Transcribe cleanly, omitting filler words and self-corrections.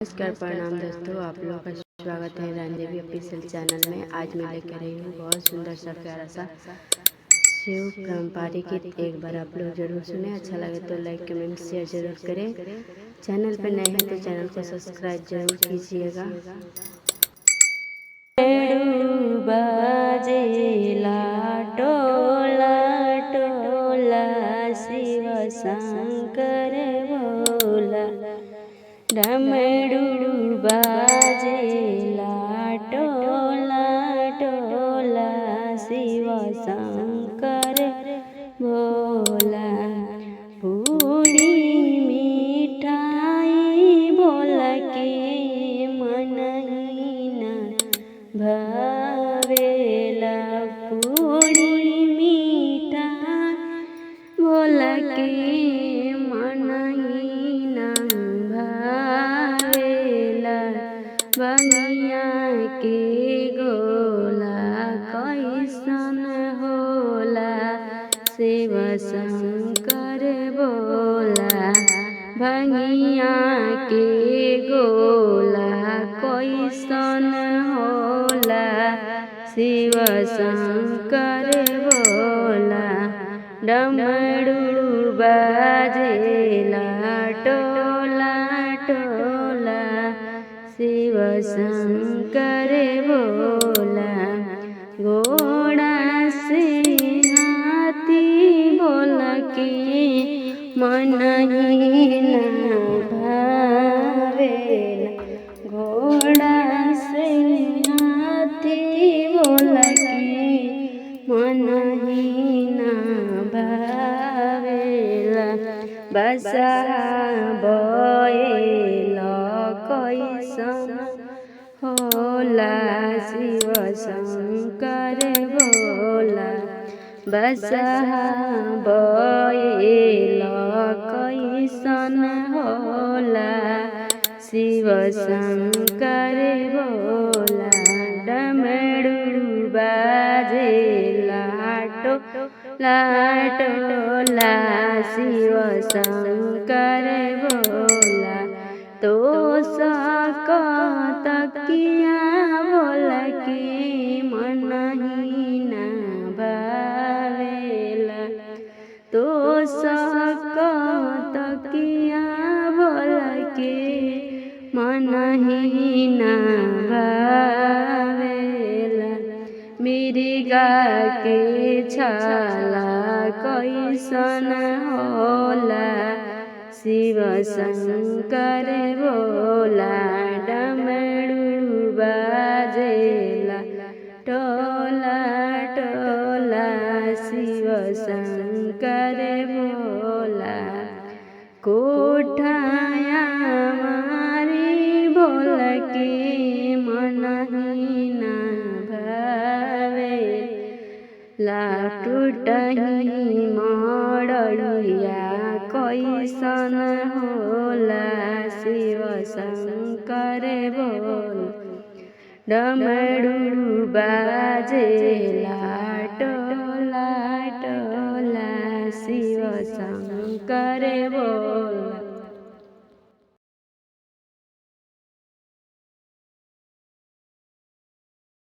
नमस्कार, प्रणाम दोस्तों। आप लोगों का स्वागत है रांझेवी ऑफिशियल चैनल में। आज मैं लेकर आई हूँ बहुत सुंदर सा प्यारा सा शिव पारंपरिक गीत। एक बार आप लोग जरूर सुने। अच्छा लगे तो लाइक कमेंट शेयर जरूर करें। चैनल पर नए हैं तो चैनल को सब्सक्राइब जरूर कीजिएगा। बाजेला टोला टोला शिव शंकर भोला, डमरू बाजेला टोला टोला शिव शंकर भोला। पूरी मिठाई भोला के मनहीना भावेला। पूरी मिठाई भोला के मनहीना भावेला। बनिया के गोला कैसन होला शिव शंकर भोला। भंगिया के गोला कैसन होला शिव शंकर भोला। डमरू बाजेला टोला टोला शिव शंकर भोला। घोड़ा से हाथी भोला के मनहीना भावेला। घोड़ा से हाथी भोला के मनहीना भावेला। बसहा बैला कैसन होला शिव शंकर भोला। बसहा बैला कैसन होला शिव शंकर भोला। डमरू बाजेला टोला टोला शिव शंकर भोला। तो सकतकिया भोला के मनहीना भावेला। तो सकतकिया भोला के मनहीना भावेला। मिर्गा के छाला कैसन होला शिव शंकर भोला। डमरू बाजेला टोला टोला शिव शंकर भोला। कोठाया मारी भोला के मनहीना भावेला। टूटही मड़ैया कैसन होला शिव शंकर भोला। डमरू बाजेला टोला टोला शिव शंकर भोला।